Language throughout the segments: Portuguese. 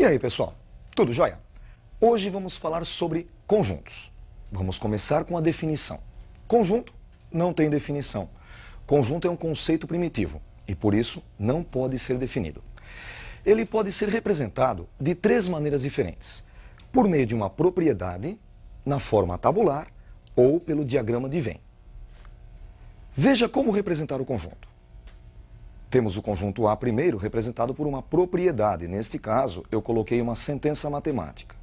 E aí, pessoal? Tudo jóia? Hoje vamos falar sobre conjuntos. Vamos começar com a definição. Conjunto não tem definição. Conjunto é um conceito primitivo e, por isso, não pode ser definido. Ele pode ser representado de três maneiras diferentes: por meio de uma propriedade, na forma tabular ou pelo diagrama de Venn. Veja como representar o conjunto. Temos o conjunto A primeiro, representado por uma propriedade. Neste caso, eu coloquei uma sentença matemática.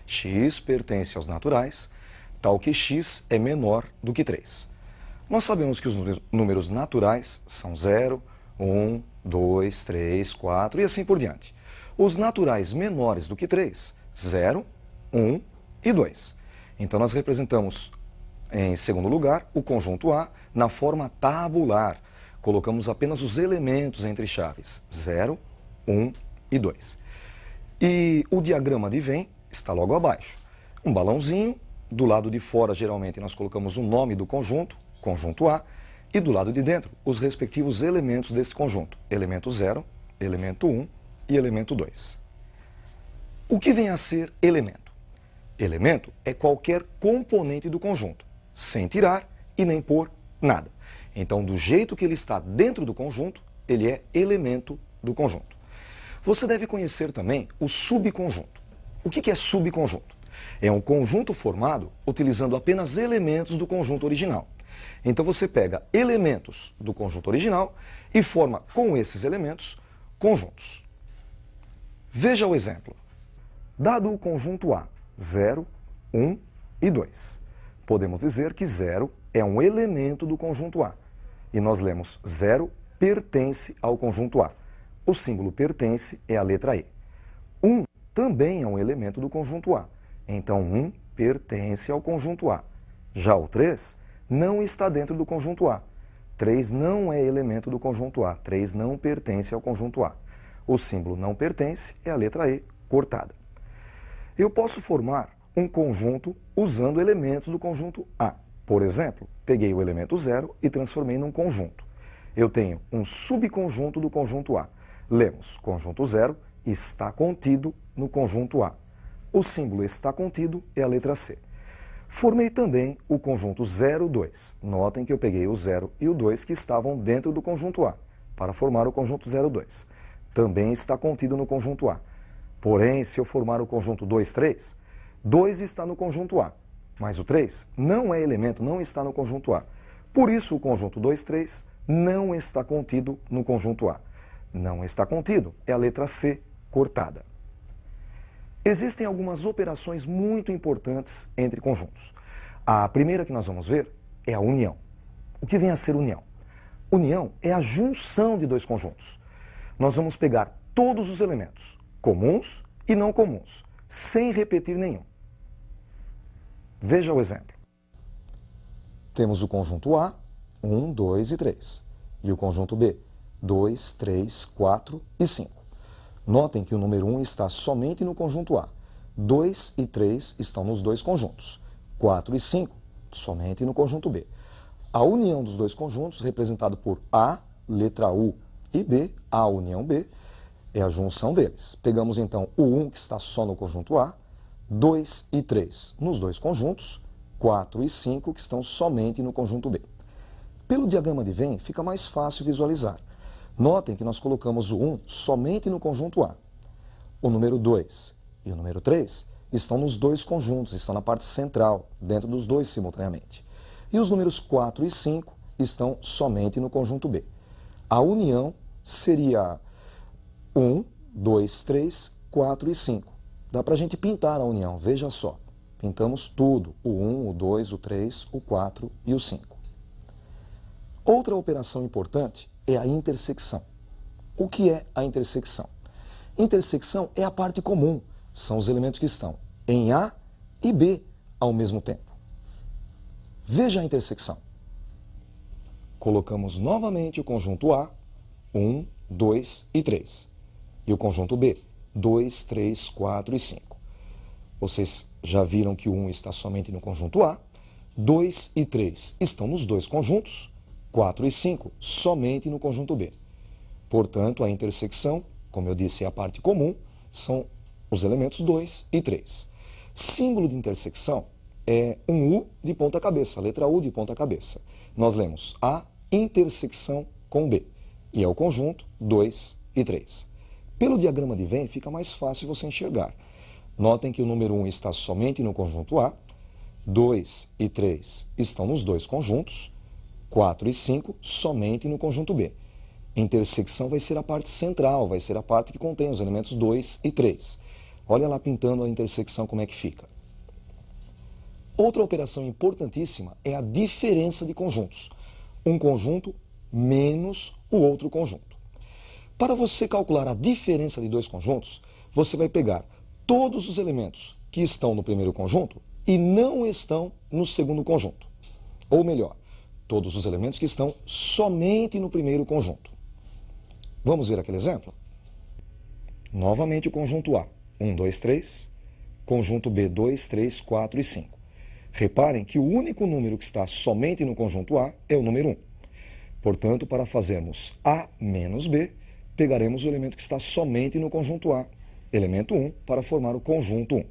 X pertence aos naturais, tal que x é menor do que 3. Nós sabemos que os números naturais são 0, 1, 2, 3, 4 e assim por diante. Os naturais menores do que 3, 0, 1 e 2. Então nós representamos, em segundo lugar, o conjunto A na forma tabular. Colocamos apenas os elementos entre chaves, 0, 1 e 2. E o diagrama de Venn está logo abaixo. Um balãozinho, do lado de fora geralmente nós colocamos o nome do conjunto, conjunto A, e do lado de dentro os respectivos elementos desse conjunto, elemento 0, elemento 1 e elemento 2. O que vem a ser elemento? Elemento é qualquer componente do conjunto, sem tirar e nem pôr nada. Então, do jeito que ele está dentro do conjunto, ele é elemento do conjunto. Você deve conhecer também o subconjunto. O que é subconjunto? É um conjunto formado utilizando apenas elementos do conjunto original. Então, você pega elementos do conjunto original e forma com esses elementos conjuntos. Veja o exemplo. Dado o conjunto A, 0, 1 e 2, podemos dizer que 0 é um elemento do conjunto A. E nós lemos 0 pertence ao conjunto A. O símbolo pertence é a letra E. 1 também é um elemento do conjunto A. Então 1 pertence ao conjunto A. Já o 3 não está dentro do conjunto A. 3 não é elemento do conjunto A. 3 não pertence ao conjunto A. O símbolo não pertence é a letra E cortada. Eu posso formar um conjunto usando elementos do conjunto A. Por exemplo, peguei o elemento 0 e transformei num conjunto. Eu tenho um subconjunto do conjunto A. Lemos, conjunto 0 está contido no conjunto A. O símbolo está contido é a letra C. Formei também o conjunto 0, 2. Notem que eu peguei o 0 e o 2 que estavam dentro do conjunto A, para formar o conjunto 0, 2. Também está contido no conjunto A. Porém, se eu formar o conjunto 2, 3, 2 está no conjunto A. Mas o 3 não é elemento, não está no conjunto A. Por isso, o conjunto 2, 3 não está contido no conjunto A. Não está contido é a letra C cortada. Existem algumas operações muito importantes entre conjuntos. A primeira que nós vamos ver é a união. O que vem a ser união? União é a junção de dois conjuntos. Nós vamos pegar todos os elementos, comuns e não comuns, sem repetir nenhum. Veja o exemplo. Temos o conjunto A, 1, 2 e 3. E o conjunto B, 2, 3, 4 e 5. Notem que o número 1 está somente no conjunto A. 2 e 3 estão nos dois conjuntos. 4 e 5 somente no conjunto B. A união dos dois conjuntos, representado por A, letra U, e B, A união B, é a junção deles. Pegamos então o 1 que está só no conjunto A, 2 e 3 nos dois conjuntos, 4 e 5 que estão somente no conjunto B. Pelo diagrama de Venn fica mais fácil visualizar. Notem que nós colocamos o 1 somente no conjunto A. O número 2 e o número 3 estão nos dois conjuntos, estão na parte central, dentro dos dois simultaneamente. E os números 4 e 5 estão somente no conjunto B. A união seria 1, 2, 3, 4 e 5. Dá para a gente pintar a união, veja só. Pintamos tudo, o 1, o 2, o 3, o 4 e o 5. Outra operação importante é a intersecção. O que é a intersecção? Intersecção é a parte comum, são os elementos que estão em A e B ao mesmo tempo. Veja a intersecção. Colocamos novamente o conjunto A, 1, 2 e 3. E o conjunto B, 2, 3, 4 e 5. Vocês já viram que o 1 está somente no conjunto A, 2 e 3 estão nos dois conjuntos, 4 e 5 somente no conjunto B. Portanto, a intersecção, como eu disse, é a parte comum, são os elementos 2 e 3. Símbolo de intersecção é um U de ponta cabeça, a letra U de ponta cabeça. Nós lemos A intersecção com B, e é o conjunto 2 e 3. Pelo diagrama de Venn fica mais fácil você enxergar. Notem que o número 1 está somente no conjunto A, 2 e 3 estão nos dois conjuntos, 4 e 5 somente no conjunto B. Intersecção vai ser a parte central, vai ser a parte que contém os elementos 2 e 3. Olha lá pintando a intersecção como é que fica. Outra operação importantíssima é a diferença de conjuntos. Um conjunto menos o outro conjunto. Para você calcular a diferença de dois conjuntos, você vai pegar todos os elementos que estão no primeiro conjunto e não estão no segundo conjunto. Ou melhor, todos os elementos que estão somente no primeiro conjunto. Vamos ver aquele exemplo? Novamente o conjunto A, 1, 2, 3. Conjunto B, 2, 3, 4 e 5. Reparem que o único número que está somente no conjunto A é o número 1. Portanto, para fazermos A menos B, pegaremos o elemento que está somente no conjunto A, elemento 1, para formar o conjunto 1.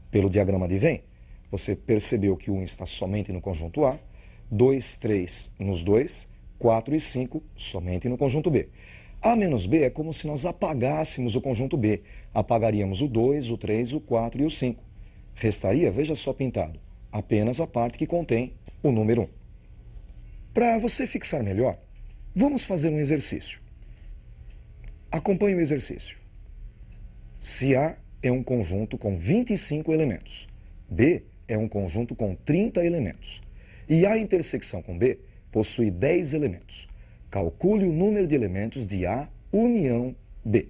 Pelo diagrama de Venn, você percebeu que o 1 está somente no conjunto A, 2, 3 nos dois, 4 e 5 somente no conjunto B. A menos B é como se nós apagássemos o conjunto B. Apagaríamos o 2, o 3, o 4 e o 5. Restaria, veja só pintado, apenas a parte que contém o número 1. Para você fixar melhor, vamos fazer um exercício. Acompanhe o exercício. Se A é um conjunto com 25 elementos, B é um conjunto com 30 elementos, e A intersecção com B possui 10 elementos, calcule o número de elementos de A união B.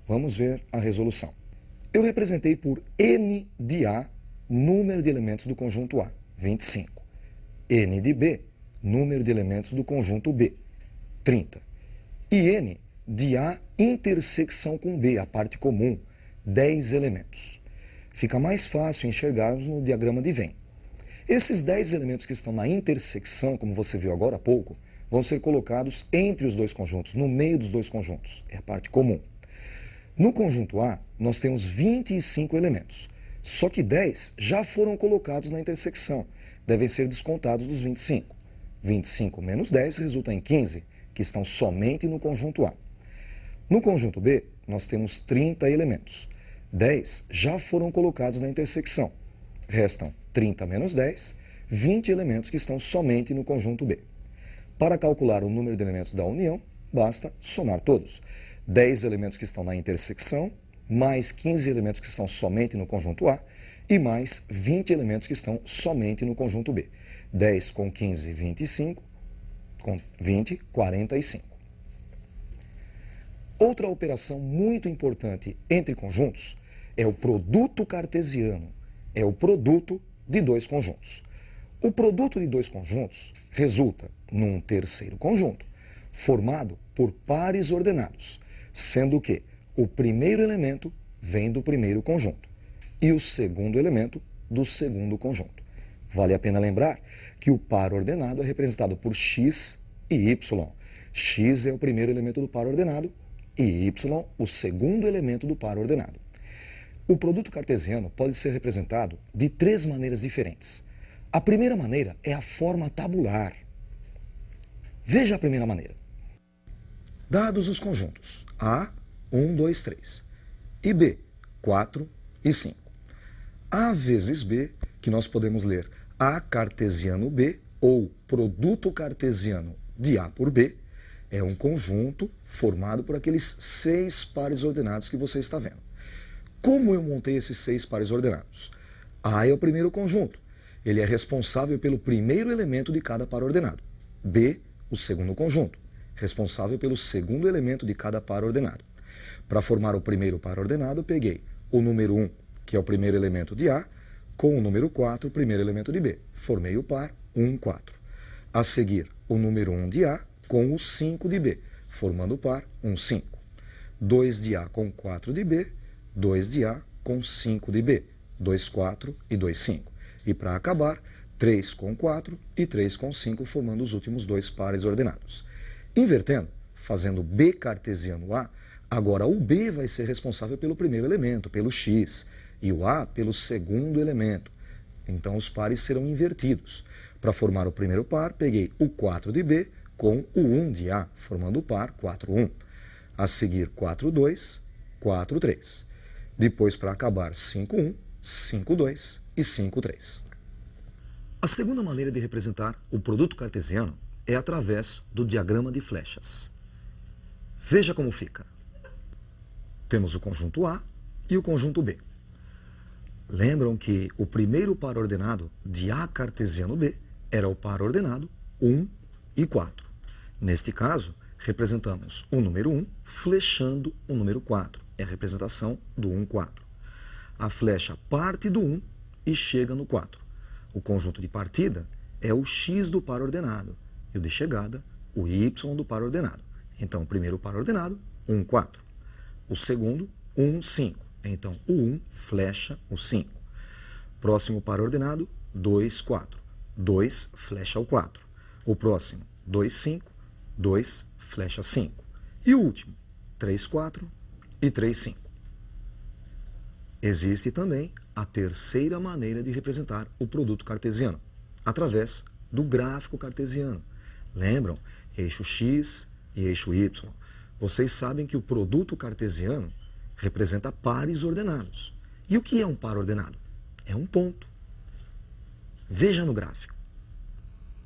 Vamos ver a resolução. Eu representei por N de A número de elementos do conjunto A, 25. N de B, número de elementos do conjunto B, 30. E N de A intersecção com B, a parte comum, 10 elementos. Fica mais fácil enxergarmos no diagrama de Venn. Esses 10 elementos que estão na intersecção, como você viu agora há pouco, vão ser colocados entre os dois conjuntos, no meio dos dois conjuntos, é a parte comum. No conjunto A, nós temos 25 elementos, só que 10 já foram colocados na intersecção, devem ser descontados dos 25. 25 menos 10 resulta em 15, que estão somente no conjunto A. No conjunto B, nós temos 30 elementos. 10 já foram colocados na intersecção. Restam 30 menos 10, 20 elementos que estão somente no conjunto B. Para calcular o número de elementos da união, basta somar todos. 10 elementos que estão na intersecção, mais 15 elementos que estão somente no conjunto A, e mais 20 elementos que estão somente no conjunto B. 10 com 15, 25, com 20, 45. Outra operação muito importante entre conjuntos é o produto cartesiano, é o produto de dois conjuntos. O produto de dois conjuntos resulta num terceiro conjunto, formado por pares ordenados, sendo que o primeiro elemento vem do primeiro conjunto e o segundo elemento do segundo conjunto. Vale a pena lembrar que o par ordenado é representado por x e y. X é o primeiro elemento do par ordenado e y o segundo elemento do par ordenado. O produto cartesiano pode ser representado de três maneiras diferentes. A primeira maneira é a forma tabular. Veja a primeira maneira. Dados os conjuntos A, 1, 2, 3 e B, 4 e 5. A vezes B, que nós podemos ler A cartesiano B ou produto cartesiano de A por B, é um conjunto formado por aqueles 6 pares ordenados que você está vendo. Como eu montei esses 6 pares ordenados? A é o primeiro conjunto. Ele é responsável pelo primeiro elemento de cada par ordenado. B, o segundo conjunto, responsável pelo segundo elemento de cada par ordenado. Para formar o primeiro par ordenado, eu peguei o número 1, que é o primeiro elemento de A, com o número 4, o primeiro elemento de B. Formei o par 1, 4. A seguir, o número 1 de A com o 5 de B, formando o par 1, 5. 2 de A com 4 de B, 2 de A com 5 de B, 2, 4 e 2, 5. E para acabar, 3 com 4 e 3 com 5, formando os últimos dois pares ordenados. Invertendo, fazendo B cartesiano A, Agora, o B vai ser responsável pelo primeiro elemento, pelo X, e o A pelo segundo elemento. Então, os pares serão invertidos. Para formar o primeiro par, peguei o 4 de B com o 1 de A, formando o par 4, 1. A seguir, 4, 2, 4, 3. Depois, para acabar, 5, 1, 5, 2 e 5, 3. A segunda maneira de representar o produto cartesiano é através do diagrama de flechas. Veja como fica. Temos o conjunto A e o conjunto B. Lembram que o primeiro par ordenado de A cartesiano B era o par ordenado 1 e 4. Neste caso, representamos o número 1 flechando o número 4. É a representação do 1, 4. A flecha parte do 1 e chega no 4. O conjunto de partida é o X do par ordenado e o de chegada, o Y do par ordenado. Então, o primeiro par ordenado, 1, 4. O segundo, 1, 5. Então, o 1 flecha o 5. Próximo par ordenado, 2, 4. 2 flecha o 4. O próximo, 2, 5. 2 flecha 5. E o último, 3, 4 e 3, 5. Existe também a terceira maneira de representar o produto cartesiano, através do gráfico cartesiano. Lembram? Eixo X e eixo Y. Vocês sabem que o produto cartesiano representa pares ordenados. E o que é um par ordenado? É um ponto. Veja no gráfico.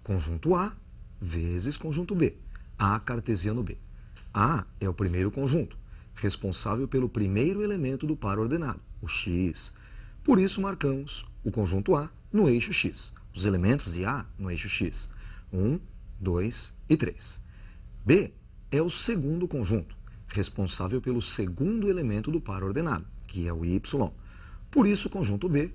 Conjunto A vezes conjunto B. A cartesiano B. A é o primeiro conjunto, responsável pelo primeiro elemento do par ordenado, o X. Por isso, marcamos o conjunto A no eixo X. Os elementos de A no eixo X. 1, 2 e 3. B é o segundo conjunto, responsável pelo segundo elemento do par ordenado, que é o Y. Por isso, o conjunto B,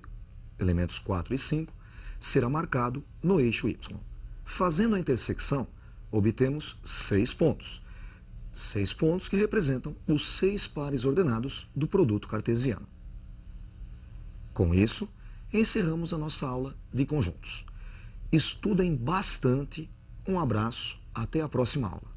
elementos 4 e 5, será marcado no eixo Y. Fazendo a intersecção, obtemos 6 pontos. 6 pontos que representam os 6 pares ordenados do produto cartesiano. Com isso, encerramos a nossa aula de conjuntos. Estudem bastante. Um abraço, até a próxima aula.